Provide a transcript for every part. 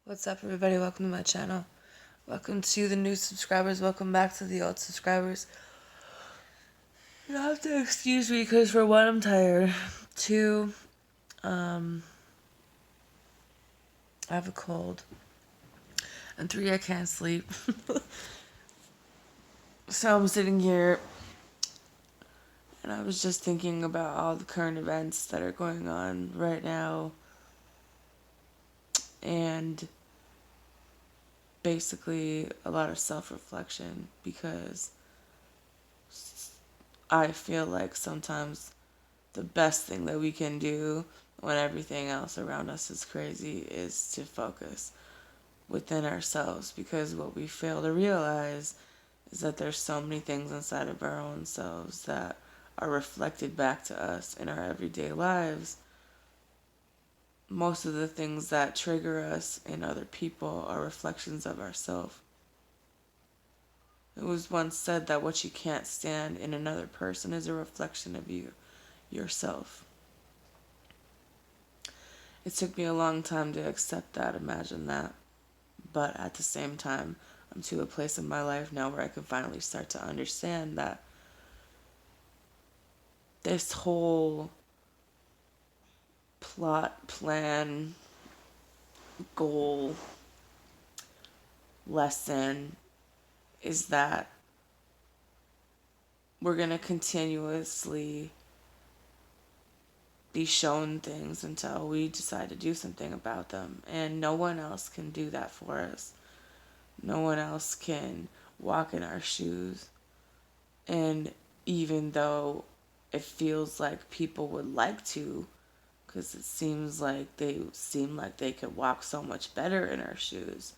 What's up, everybody? Welcome to my channel. Welcome to the new subscribers. Welcome back to the old subscribers. You have to excuse me because, for one, I'm tired. Two, I have a cold. And three, I can't sleep. So I'm sitting here and I was just thinking about all the current events that are going on right now. And basically a lot of self-reflection, because I feel like sometimes the best thing that we can do when everything else around us is crazy is to focus within ourselves, because what we fail to realize is that there's so many things inside of our own selves that are reflected back to us in our everyday lives. Most of the things that trigger us in other people are reflections of ourselves. It was once said that what you can't stand in another person is a reflection of yourself. It took me a long time to accept that, imagine that. But at the same time, I'm to a place in my life now where I can finally start to understand that this whole plot, plan, goal, lesson is that we're going to continuously be shown things until we decide to do something about them. And no one else can do that for us. No one else can walk in our shoes. And even though it feels like people would like to, because it seems like they could walk so much better in our shoes,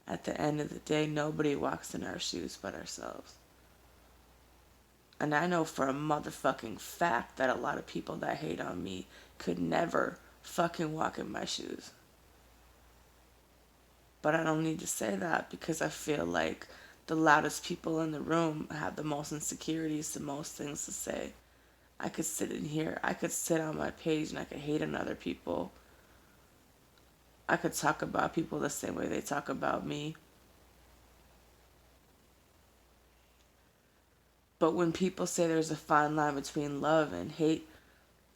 at the end of the day, nobody walks in our shoes but ourselves. And I know for a motherfucking fact that a lot of people that hate on me could never fucking walk in my shoes. But I don't need to say that, because I feel like the loudest people in the room have the most insecurities, the most things to say. I could sit in here, I could sit on my page and I could hate on other people. I could talk about people the same way they talk about me. But when people say there's a fine line between love and hate,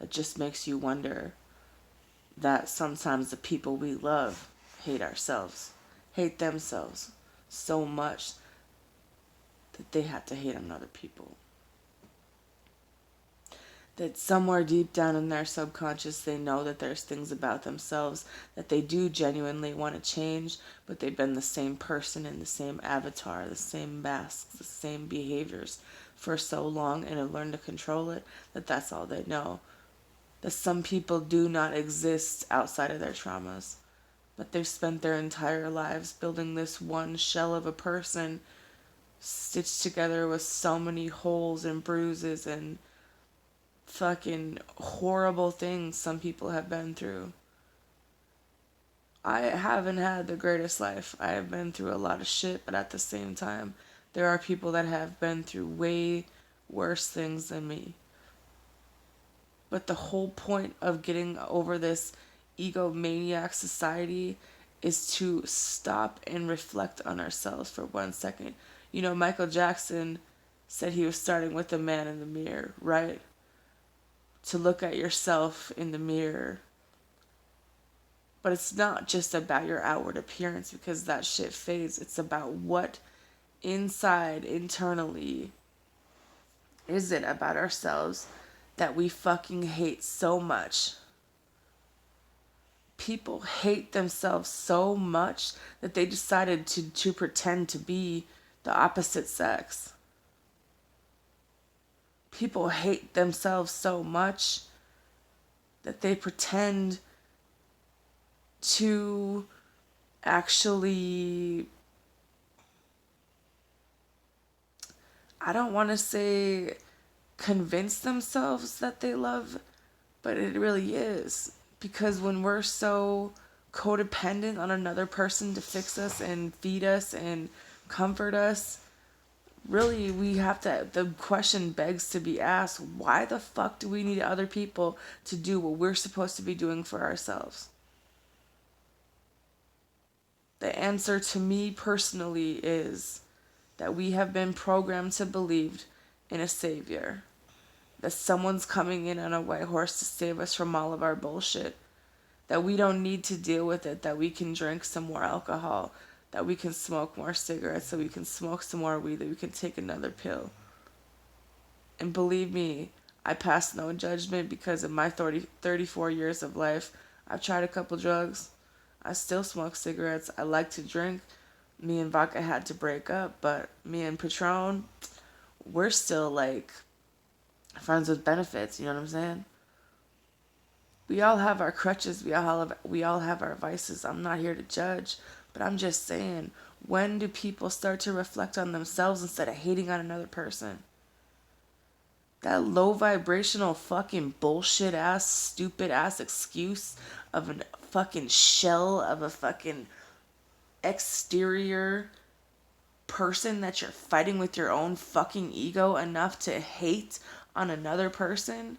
it just makes you wonder that sometimes the people we love hate ourselves, hate themselves so much that they have to hate on other people. That somewhere deep down in their subconscious, they know that there's things about themselves that they do genuinely want to change, but they've been the same person in the same avatar, the same masks, the same behaviors for so long, and have learned to control it, that that's all they know. That some people do not exist outside of their traumas, but they've spent their entire lives building this one shell of a person, stitched together with so many holes and bruises and fucking horrible things some people have been through. I haven't had the greatest life. I have been through a lot of shit, but at the same time, there are people that have been through way worse things than me. But the whole point of getting over this egomaniac society is to stop and reflect on ourselves for 1 second. You know, Michael Jackson said he was starting with the man in the mirror, right? To look at yourself in the mirror. But it's not just about your outward appearance, because that shit fades. It's about what inside, internally, is it about ourselves that we fucking hate so much. People hate themselves so much that they decided to pretend to be the opposite sex. People hate themselves so much that they pretend to actually, I don't want to say convince themselves that they love, but it really is. Because when we're so codependent on another person to fix us and feed us and comfort us, really the question begs to be asked, why the fuck do we need other people to do what we're supposed to be doing for ourselves? The answer to me personally is that we have been programmed to believe in a savior. That someone's coming in on a white horse to save us from all of our bullshit. That we don't need to deal with it. That we can drink some more alcohol. That we can smoke more cigarettes. That we can smoke some more weed. That we can take another pill. And believe me, I pass no judgment because in my 34 years of life, I've tried a couple drugs. I still smoke cigarettes. I like to drink. Me and Vodka had to break up, but me and Patron, we're still like friends with benefits, you know what I'm saying? We all have our crutches, we all have our vices. I'm not here to judge, but I'm just saying, when do people start to reflect on themselves instead of hating on another person? That low vibrational fucking bullshit ass, stupid ass excuse of a fucking shell of a fucking exterior person that you're fighting with your own fucking ego enough to hate on another person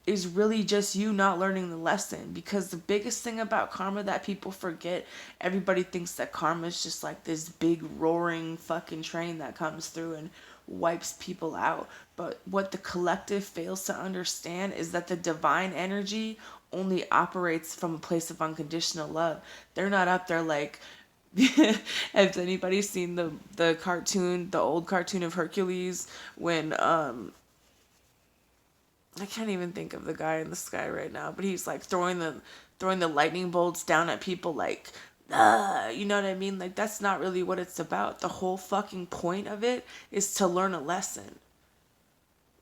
is really just you not learning the lesson. Because the biggest thing about karma that people forget, everybody thinks that karma is just like this big roaring fucking train that comes through and wipes people out. But what the collective fails to understand is that the divine energy only operates from a place of unconditional love. They're not up there like, has anybody seen the cartoon, the old cartoon of Hercules, when I can't even think of the guy in the sky right now, but he's like throwing the lightning bolts down at people like, you know what I mean? Like, that's not really what it's about. The whole fucking point of it is to learn a lesson.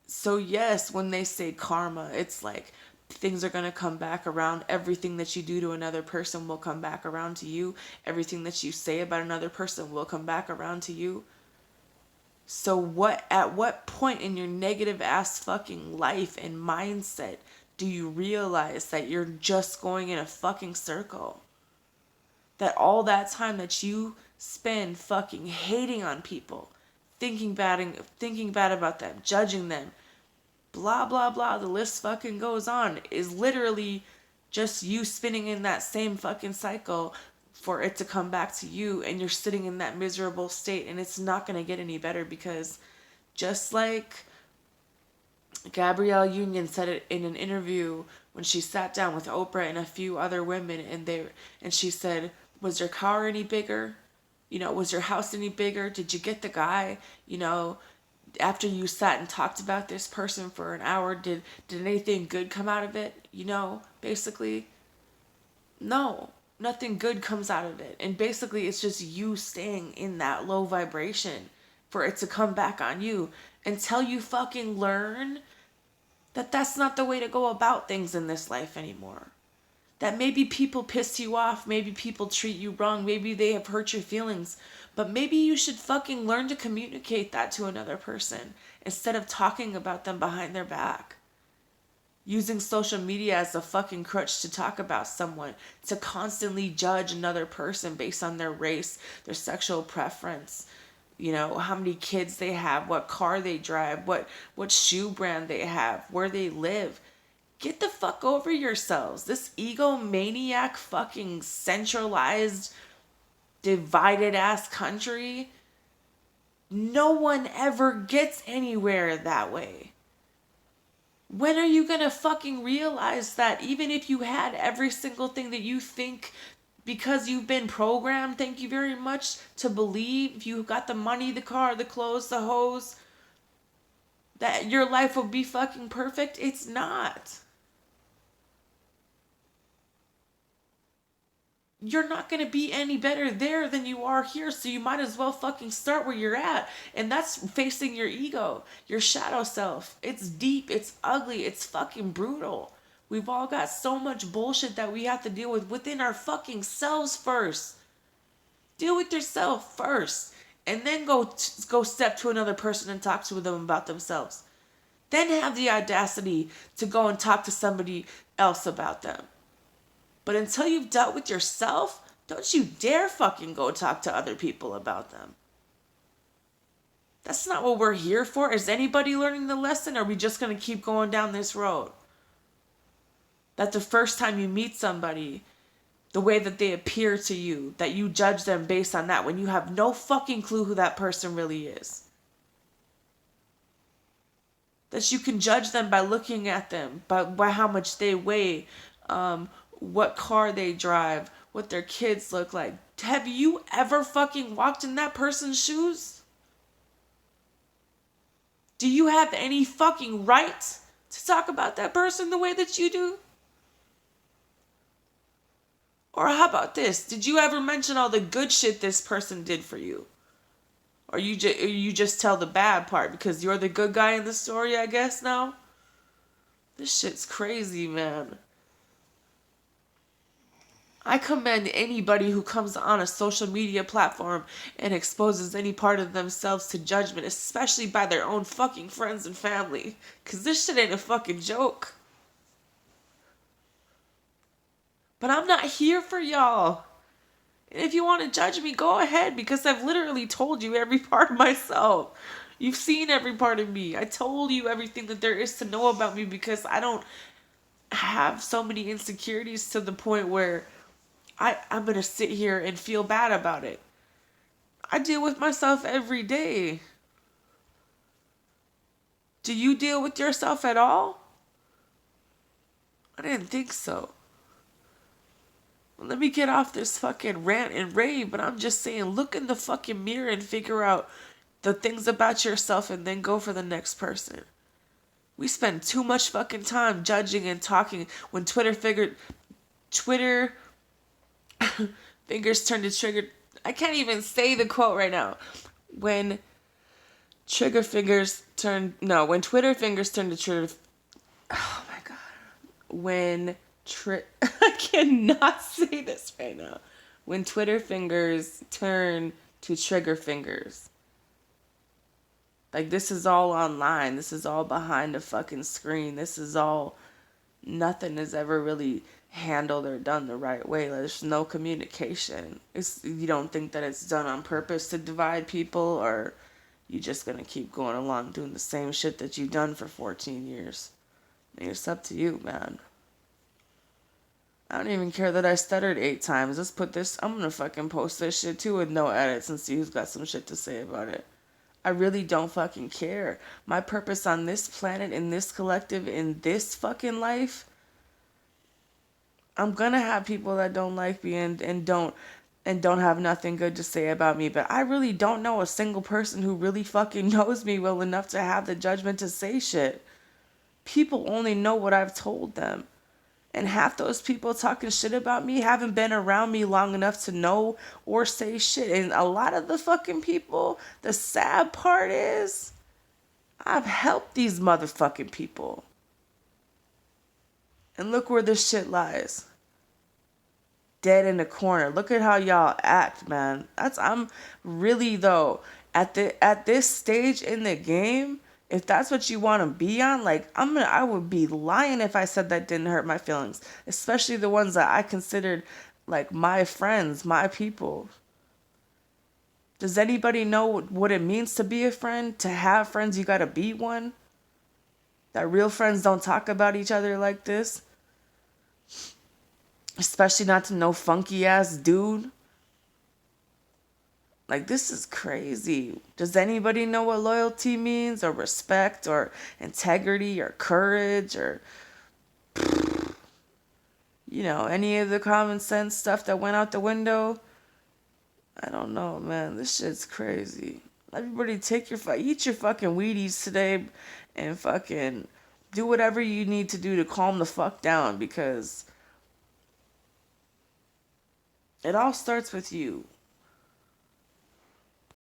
So yes, when they say karma, it's like things are going to come back around. Everything that you do to another person will come back around to you. Everything that you say about another person will come back around to you. So at what point in your negative ass fucking life and mindset do you realize that you're just going in a fucking circle? That all that time that you spend fucking hating on people, thinking bad about them, judging them, blah blah blah, the list fucking goes on, is literally just you spinning in that same fucking cycle for it to come back to you, and you're sitting in that miserable state, and it's not going to get any better. Because just like Gabrielle Union said it in an interview when she sat down with Oprah and a few other women, and she said, "Was your car any bigger? You know, was your house any bigger? Did you get the guy? You know, after you sat and talked about this person for an hour, did anything good come out of it? You know, basically, no, nothing good comes out of it. And basically, it's just you staying in that low vibration for it to come back on you until you fucking learn that that's not the way to go about things in this life anymore. That maybe people piss you off, maybe people treat you wrong, maybe they have hurt your feelings, but maybe you should fucking learn to communicate that to another person instead of talking about them behind their back. Using social media as a fucking crutch to talk about someone, to constantly judge another person based on their race, their sexual preference, you know, how many kids they have, what car they drive, what shoe brand they have, where they live. Get the fuck over yourselves. This egomaniac fucking centralized divided ass country, no one ever gets anywhere that way. When are you gonna fucking realize that even if you had every single thing that you think, because you've been programmed, thank you very much, to believe, if you got the money, the car, the clothes, the hose, that your life will be fucking perfect? It's not. You're not going to be any better there than you are here, so you might as well fucking start where you're at. And that's facing your ego, your shadow self. It's deep, it's ugly, it's fucking brutal. We've all got so much bullshit that we have to deal with within our fucking selves first. Deal with yourself first, and then go step to another person and talk to them about themselves. Then have the audacity to go and talk to somebody else about them. But until you've dealt with yourself, don't you dare fucking go talk to other people about them. That's not what we're here for. Is anybody learning the lesson? Or are we just going to keep going down this road? That the first time you meet somebody, the way that they appear to you, that you judge them based on that when you have no fucking clue who that person really is. That you can judge them by looking at them, by how much they weigh, what car they drive, what their kids look like. Have you ever fucking walked in that person's shoes? Do you have any fucking right to talk about that person the way that you do? Or how about this? Did you ever mention all the good shit this person did for you? Or you just tell the bad part because you're the good guy in the story, I guess, now? This shit's crazy, man. I commend anybody who comes on a social media platform and exposes any part of themselves to judgment, especially by their own fucking friends and family. Because this shit ain't a fucking joke. But I'm not here for y'all. And if you want to judge me, go ahead, because I've literally told you every part of myself. You've seen every part of me. I told you everything that there is to know about me because I don't have so many insecurities to the point where I'm going to sit here and feel bad about it. I deal with myself every day. Do you deal with yourself at all? I didn't think so. Well, let me get off this fucking rant and rave, but I'm just saying, look in the fucking mirror and figure out the things about yourself and then go for the next person. We spend too much fucking time judging and talking when Twitter fingers turn to trigger. I can't even say the quote right now. When Twitter fingers turn to trigger. Oh my god. I cannot say this right now. When Twitter fingers turn to trigger fingers. Like, this is all online. This is all behind a fucking screen. This is all, nothing is ever really handled or done the right way. There's no communication. You don't think that it's done on purpose to divide people, or you just gonna keep going along doing the same shit that you've done for 14 years. It's up to you, man. I don't even care that I stuttered 8 times. Let's put this, I'm gonna fucking post this shit too with no edits and see who's got some shit to say about it. I really don't fucking care. My purpose on this planet, in this collective, in this fucking life, I'm gonna have people that don't like me and don't have nothing good to say about me. But I really don't know a single person who really fucking knows me well enough to have the judgment to say shit. People only know what I've told them. And half those people talking shit about me haven't been around me long enough to know or say shit. And a lot of the fucking people, the sad part is, I've helped these motherfucking people. And look where this shit lies. Dead in the corner. Look at how y'all act, man. I'm really, though, at this stage in the game, if that's what you want to be on, like, I would be lying if I said that didn't hurt my feelings. Especially the ones that I considered, like, my friends, my people. Does anybody know what it means to be a friend? To have friends, you gotta be one? That real friends don't talk about each other like this? Especially not to no funky ass dude. Like, this is crazy. Does anybody know what loyalty means, or respect, or integrity, or courage, or, you know, any of the common sense stuff that went out the window? I don't know, man. This shit's crazy. Everybody eat your fucking Wheaties today and fucking do whatever you need to do to calm the fuck down, because it all starts with you.